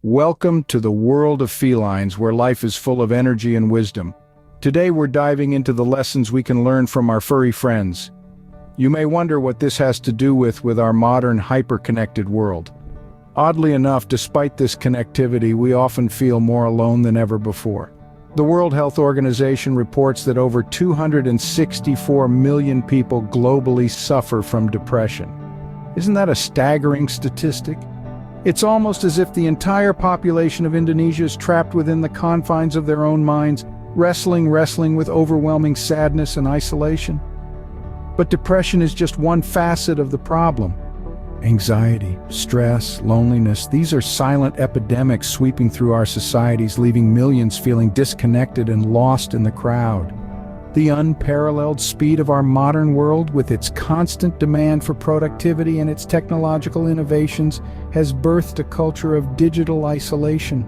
Welcome to the world of felines, where life is full of energy and wisdom. Today we're diving into the lessons we can learn from our furry friends. You may wonder what this has to do with our modern hyper-connected world. Oddly enough, despite this connectivity, we often feel more alone than ever before. The World Health Organization reports that over 264 million people globally suffer from depression. Isn't that a staggering statistic? It's almost as if the entire population of Indonesia is trapped within the confines of their own minds, wrestling with overwhelming sadness and isolation. But depression is just one facet of the problem. Anxiety, stress, loneliness, these are silent epidemics sweeping through our societies, leaving millions feeling disconnected and lost in the crowd. The unparalleled speed of our modern world, with its constant demand for productivity and its technological innovations, has birthed a culture of digital isolation.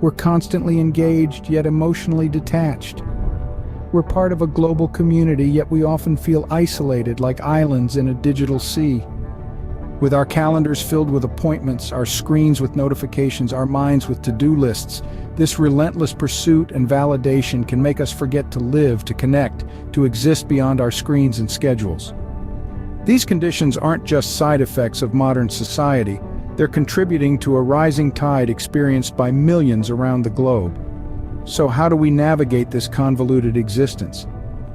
We're constantly engaged, yet emotionally detached. We're part of a global community, yet we often feel isolated like islands in a digital sea. With our calendars filled with appointments, our screens with notifications, our minds with to-do lists, this relentless pursuit and validation can make us forget to live, to connect, to exist beyond our screens and schedules. These conditions aren't just side effects of modern society, they're contributing to a rising tide experienced by millions around the globe. So how do we navigate this convoluted existence?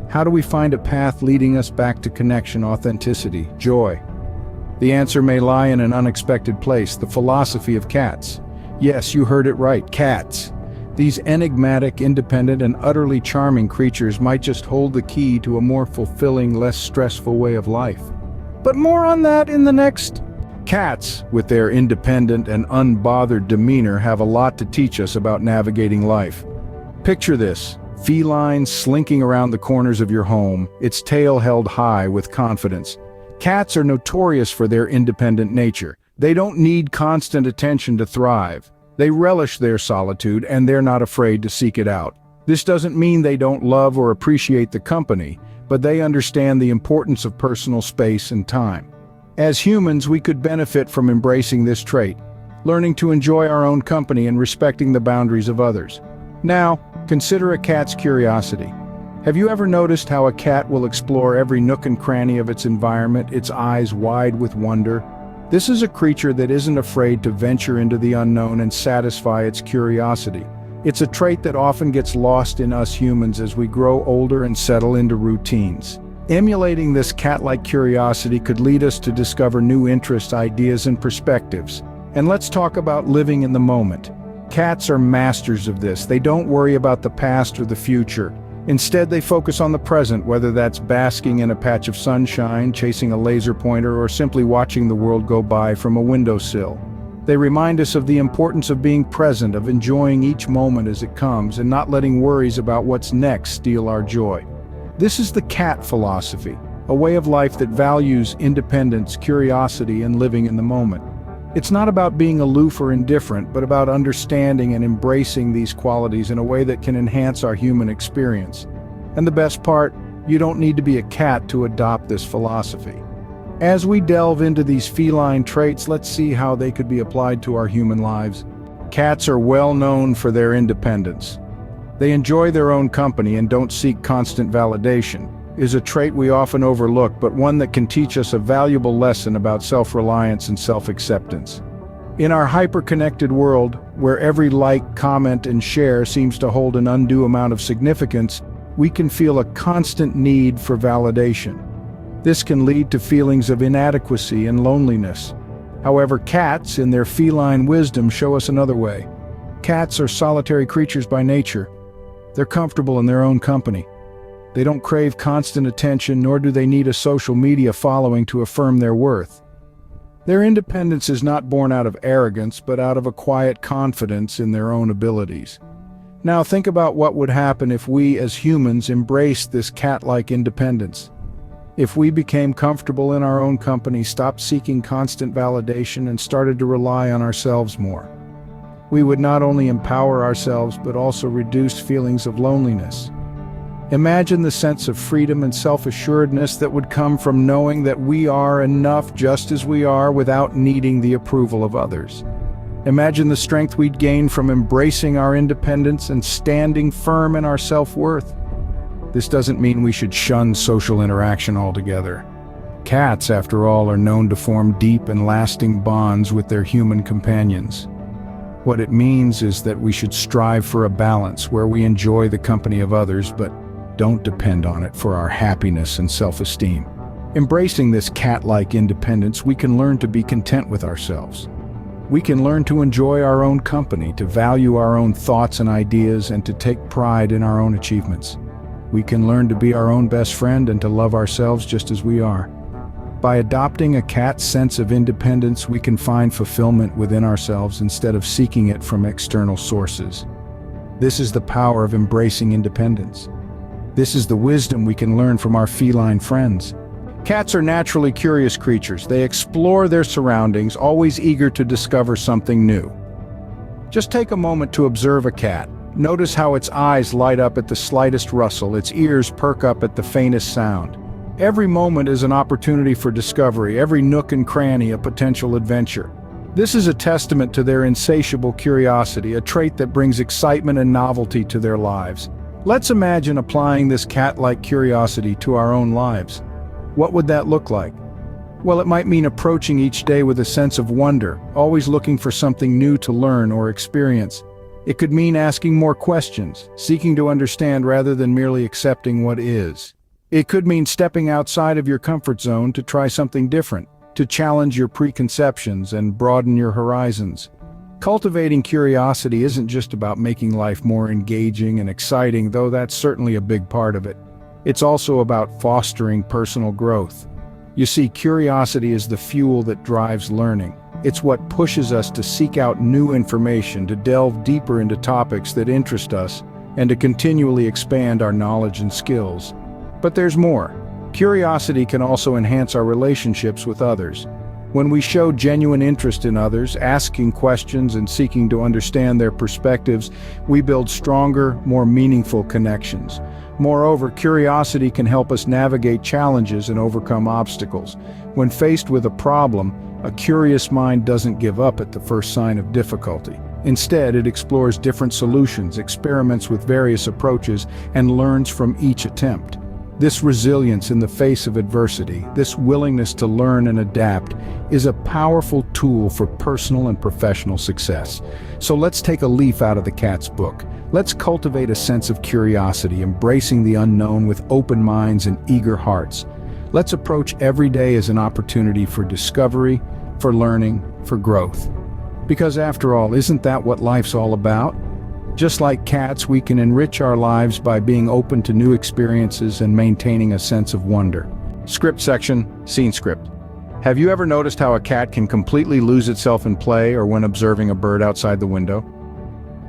How do we find a path leading us back to connection, authenticity, joy? The answer may lie in an unexpected place: the philosophy of cats. Yes, you heard it right, cats. These enigmatic, independent, and utterly charming creatures might just hold the key to a more fulfilling, less stressful way of life. But more on that in the next. Cats, with their independent and unbothered demeanor, have a lot to teach us about navigating life. Picture this: feline slinking around the corners of your home, its tail held high with confidence. Cats are notorious for their independent nature. They don't need constant attention to thrive. They relish their solitude, and they're not afraid to seek it out. This doesn't mean they don't love or appreciate the company, but they understand the importance of personal space and time. As humans, we could benefit from embracing this trait, learning to enjoy our own company and respecting the boundaries of others. Now, consider a cat's curiosity. Have you ever noticed how a cat will explore every nook and cranny of its environment, its eyes wide with wonder? This is a creature that isn't afraid to venture into the unknown and satisfy its curiosity. It's a trait that often gets lost in us humans as we grow older and settle into routines. Emulating this cat-like curiosity could lead us to discover new interests, ideas, and perspectives. And let's talk about living in the moment. Cats are masters of this. They don't worry about the past or the future. Instead, they focus on the present, whether that's basking in a patch of sunshine, chasing a laser pointer, or simply watching the world go by from a windowsill. They remind us of the importance of being present, of enjoying each moment as it comes, and not letting worries about what's next steal our joy. This is the cat philosophy, a way of life that values independence, curiosity, and living in the moment. It's not about being aloof or indifferent, but about understanding and embracing these qualities in a way that can enhance our human experience. And the best part, you don't need to be a cat to adopt this philosophy. As we delve into these feline traits, let's see how they could be applied to our human lives. Cats are well known for their independence. They enjoy their own company and don't seek constant validation. Is a trait we often overlook, but one that can teach us a valuable lesson about self-reliance and self-acceptance. In our hyper-connected world, where every like, comment, and share seems to hold an undue amount of significance, we can feel a constant need for validation. This can lead to feelings of inadequacy and loneliness. However, cats, in their feline wisdom, show us another way. Cats are solitary creatures by nature. They're comfortable in their own company. They don't crave constant attention, nor do they need a social media following to affirm their worth. Their independence is not born out of arrogance, but out of a quiet confidence in their own abilities. Now think about what would happen if we as humans embraced this cat-like independence. If we became comfortable in our own company, stopped seeking constant validation, and started to rely on ourselves more. We would not only empower ourselves, but also reduce feelings of loneliness. Imagine the sense of freedom and self-assuredness that would come from knowing that we are enough just as we are without needing the approval of others. Imagine the strength we'd gain from embracing our independence and standing firm in our self-worth. This doesn't mean we should shun social interaction altogether. Cats, after all, are known to form deep and lasting bonds with their human companions. What it means is that we should strive for a balance where we enjoy the company of others, but don't depend on it for our happiness and self-esteem. Embracing this cat-like independence, we can learn to be content with ourselves. We can learn to enjoy our own company, to value our own thoughts and ideas, and to take pride in our own achievements. We can learn to be our own best friend and to love ourselves just as we are. By adopting a cat's sense of independence, we can find fulfillment within ourselves instead of seeking it from external sources. This is the power of embracing independence. This is the wisdom we can learn from our feline friends. Cats are naturally curious creatures. They explore their surroundings, always eager to discover something new. Just take a moment to observe a cat. Notice how its eyes light up at the slightest rustle, its ears perk up at the faintest sound. Every moment is an opportunity for discovery, every nook and cranny a potential adventure. This is a testament to their insatiable curiosity, a trait that brings excitement and novelty to their lives. Let's imagine applying this cat-like curiosity to our own lives. What would that look like? Well, it might mean approaching each day with a sense of wonder, always looking for something new to learn or experience. It could mean asking more questions, seeking to understand rather than merely accepting what is. It could mean stepping outside of your comfort zone to try something different, to challenge your preconceptions and broaden your horizons. Cultivating curiosity isn't just about making life more engaging and exciting, though that's certainly a big part of it. It's also about fostering personal growth. You see, curiosity is the fuel that drives learning. It's what pushes us to seek out new information, to delve deeper into topics that interest us, and to continually expand our knowledge and skills. But there's more. Curiosity can also enhance our relationships with others. When we show genuine interest in others, asking questions and seeking to understand their perspectives, we build stronger, more meaningful connections. Moreover, curiosity can help us navigate challenges and overcome obstacles. When faced with a problem, a curious mind doesn't give up at the first sign of difficulty. Instead, it explores different solutions, experiments with various approaches, and learns from each attempt. This resilience in the face of adversity, this willingness to learn and adapt, is a powerful tool for personal and professional success. So let's take a leaf out of the cat's book. Let's cultivate a sense of curiosity, embracing the unknown with open minds and eager hearts. Let's approach every day as an opportunity for discovery, for learning, for growth. Because after all, isn't that what life's all about? Just like cats, we can enrich our lives by being open to new experiences and maintaining a sense of wonder. Script section, scene script. Have you ever noticed how a cat can completely lose itself in play or when observing a bird outside the window?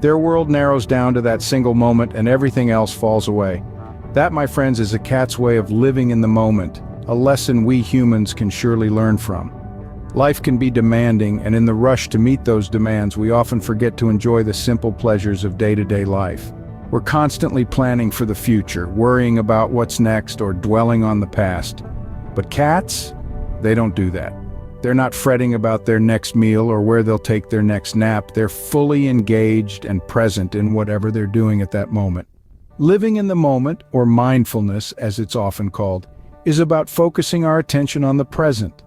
Their world narrows down to that single moment and everything else falls away. That, my friends, is a cat's way of living in the moment, a lesson we humans can surely learn from. Life can be demanding, and in the rush to meet those demands, we often forget to enjoy the simple pleasures of day-to-day life. We're constantly planning for the future, worrying about what's next or dwelling on the past. But cats, they don't do that. They're not fretting about their next meal or where they'll take their next nap. They're fully engaged and present in whatever they're doing at that moment. Living in the moment, or mindfulness as it's often called, is about focusing our attention on the present.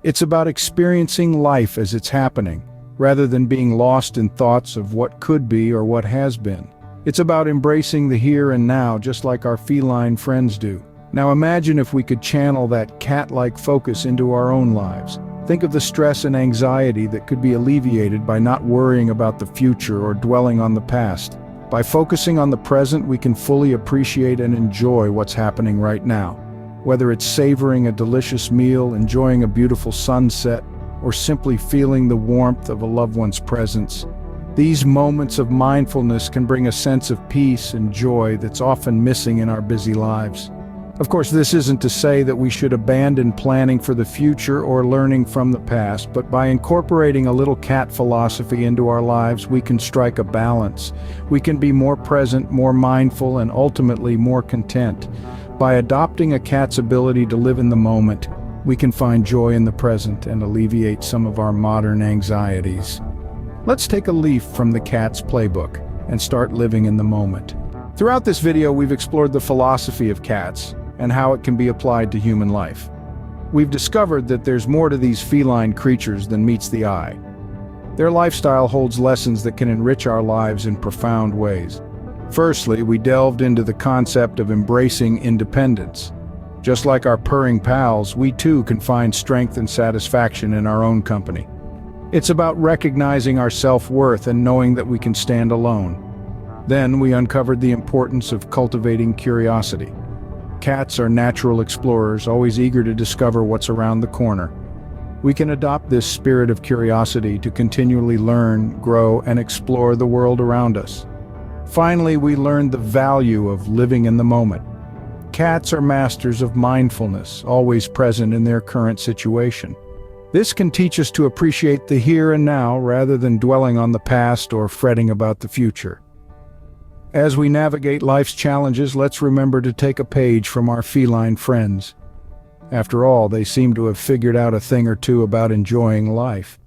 It's about experiencing life as it's happening, rather than being lost in thoughts of what could be or what has been. It's about embracing the here and now, just like our feline friends do. Now imagine if we could channel that cat-like focus into our own lives. Think of the stress and anxiety that could be alleviated by not worrying about the future or dwelling on the past. By focusing on the present, we can fully appreciate and enjoy what's happening right now. Whether it's savoring a delicious meal, enjoying a beautiful sunset, or simply feeling the warmth of a loved one's presence, these moments of mindfulness can bring a sense of peace and joy that's often missing in our busy lives. Of course, this isn't to say that we should abandon planning for the future or learning from the past, but by incorporating a little cat philosophy into our lives, we can strike a balance. We can be more present, more mindful, and ultimately more content. By adopting a cat's ability to live in the moment, we can find joy in the present and alleviate some of our modern anxieties. Let's take a leaf from the cat's playbook and start living in the moment. Throughout this video, we've explored the philosophy of cats and how it can be applied to human life. We've discovered that there's more to these feline creatures than meets the eye. Their lifestyle holds lessons that can enrich our lives in profound ways. Firstly, we delved into the concept of embracing independence. Just like our purring pals, we too can find strength and satisfaction in our own company. It's about recognizing our self-worth and knowing that we can stand alone. Then we uncovered the importance of cultivating curiosity. Cats are natural explorers, always eager to discover what's around the corner. We can adopt this spirit of curiosity to continually learn, grow, and explore the world around us. Finally, we learned the value of living in the moment. Cats are masters of mindfulness, always present in their current situation. This can teach us to appreciate the here and now rather than dwelling on the past or fretting about the future. As we navigate life's challenges, let's remember to take a page from our feline friends. After all, they seem to have figured out a thing or two about enjoying life.